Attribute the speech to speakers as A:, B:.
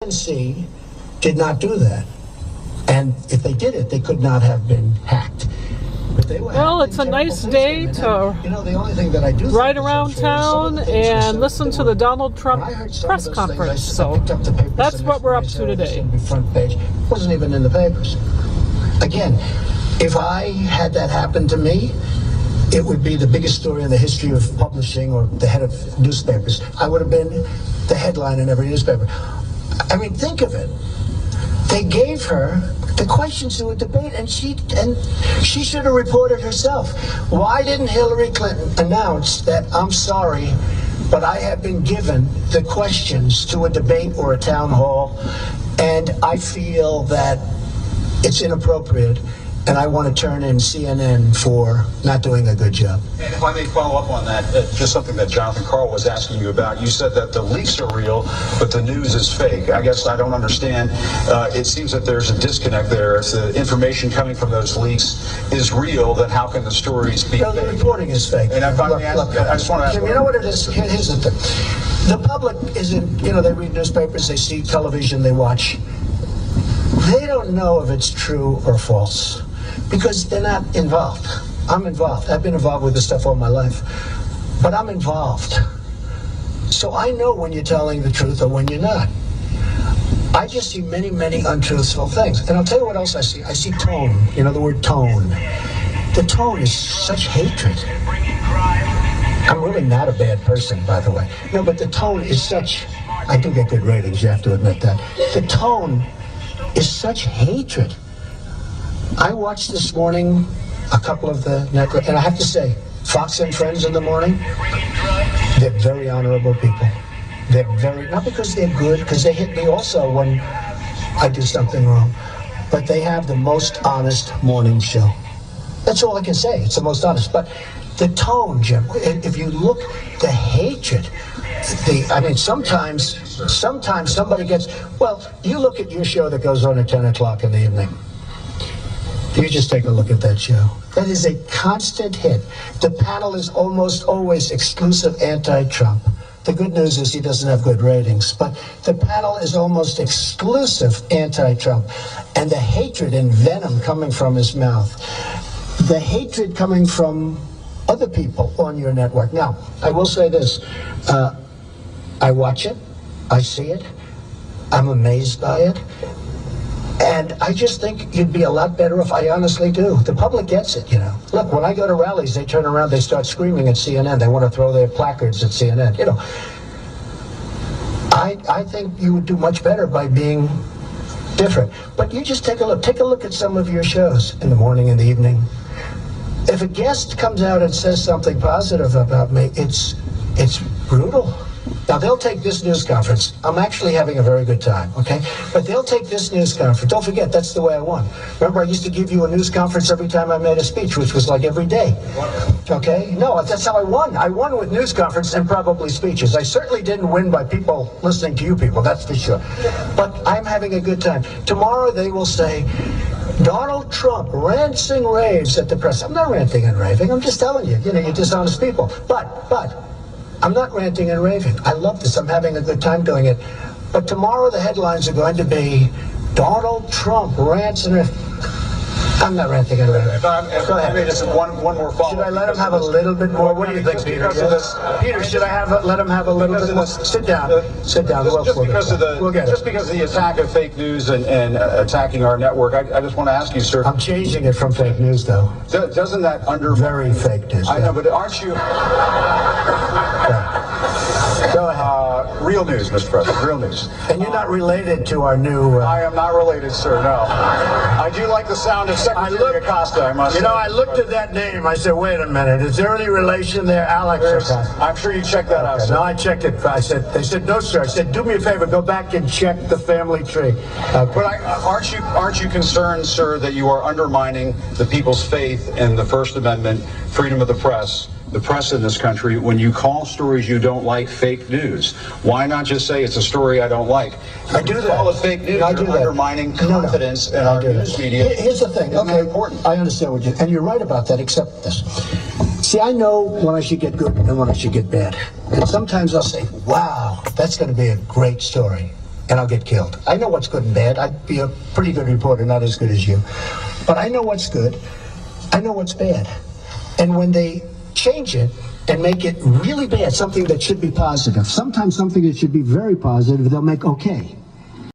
A: DNC did not do that. And if they did it, they could not have been hacked.
B: Well, it's a nice day to ride around town and listen to the Donald Trump press conference. So that's what we're up to today.
A: Front page wasn't even in the papers. Again, if I had that happen to me, it would be the biggest story in the history of publishing or the head of newspapers. I would have been the headline in every newspaper. I mean, think of it. They gave her the questions to a debate, and she should have reported herself. Why didn't Hillary Clinton announce that, I'm sorry, but I have been given the questions to a debate or a town hall, and I feel that it's inappropriate, and I want to turn in CNN for not doing a good job.
C: And if I may follow up on that, just something that Jonathan Carl was asking you about. You said that the leaks are real, but the news is fake. I guess I don't understand. It seems that there's a disconnect there. If the information coming from those leaks is real, then how can the stories be
A: fake? The reporting is fake.
C: And if I just want to ask...
A: Jim, you know what it is? Here's the thing. The public isn't, they read newspapers, they see television, they watch. They don't know if it's true or false, because they're not involved. I'm involved. I've been involved with this stuff all my life, but I'm involved. So I know when you're telling the truth or when you're not. I just see many, many untruthful things. And I'll tell you what else I see. I see tone. The word tone. The tone is such hatred. I'm really not a bad person, by the way. No, but the tone is such... I do get good ratings, you have to admit that. The tone is such hatred. I watched this morning a couple of the network, and I have to say, Fox and Friends in the morning, they're very honorable people. They're very, not because they're good, because they hit me also when I do something wrong, but they have the most honest morning show. That's all I can say. It's the most honest. But the tone, Jim, if you look, the hatred, sometimes somebody gets, you look at your show that goes on at 10 o'clock in the evening. You just take a look at that show. That is a constant hit. The panel is almost always exclusive anti-Trump. The good news is he doesn't have good ratings, but the panel is almost exclusive anti-Trump. And the hatred and venom coming from his mouth, the hatred coming from other people on your network. Now, I will say this. I watch it. I see it. I'm amazed by it. And I just think you'd be a lot better off. I honestly do. The public gets it, Look, when I go to rallies, they turn around, they start screaming at CNN. They want to throw their placards at CNN. I think you would do much better by being different. But you just take a look. Take a look at some of your shows in the morning and the evening. If a guest comes out and says something positive about me, it's brutal. Now, they'll take this news conference. I'm actually having a very good time, okay? But they'll take this news conference. Don't forget, that's the way I won. Remember, I used to give you a news conference every time I made a speech, which was like every day. Okay? No, that's how I won. I won with news conference and probably speeches. I certainly didn't win by people listening to you people, that's for sure. But I'm having a good time. Tomorrow they will say, Donald Trump rants and raves at the press. I'm not ranting and raving. I'm just telling you, you're dishonest people. But I'm not ranting and raving. I love this. I'm having a good time doing it. But tomorrow the headlines are going to be Donald Trump rants and raves. I'm not ranting and raving. Go ahead.
C: Just one more follow-up.
A: Should I let him have a little bit more? What do you think, Peter? Peter, should I let him have a little bit more? Sit down. Sit down.
C: Just because of the attack of fake news and attacking our network, I just want to ask you, sir.
A: I'm changing it from fake news, though.
C: Doesn't that undermine...
A: Very fake news.
C: I know, but aren't you...
A: Go ahead.
C: Real news, Mr. President, real news.
A: And you're not related to our new...
C: I am not related, sir, no. I do like the sound of Secretary Acosta, I must say.
A: I looked at that name. I said, wait a minute. Is there any relation there? Alex Acosta.
C: I'm sure you checked that out, sir.
A: No, I checked it. They said, no, sir. I said, do me a favor. Go back and check the family tree. Okay.
C: But aren't you concerned, sir, that you are undermining the people's faith in the First Amendment, freedom of the press in this country, when you call stories you don't like fake news? Why not just say it's a story I don't like?
A: I do that.
C: Call it fake news.
A: I do
C: You're
A: that.
C: Undermining confidence in our news media.
A: Here's the thing. Okay, important. I understand what and you're right about that, except this. See, I know when I should get good and when I should get bad. And sometimes I'll say, wow, that's going to be a great story. and I'll get killed. I know what's good and bad. I'd be a pretty good reporter, not as good as you. But I know what's good. I know what's bad. And when they change it and make it really bad, something that should be positive, sometimes something that should be very positive, they'll make okay.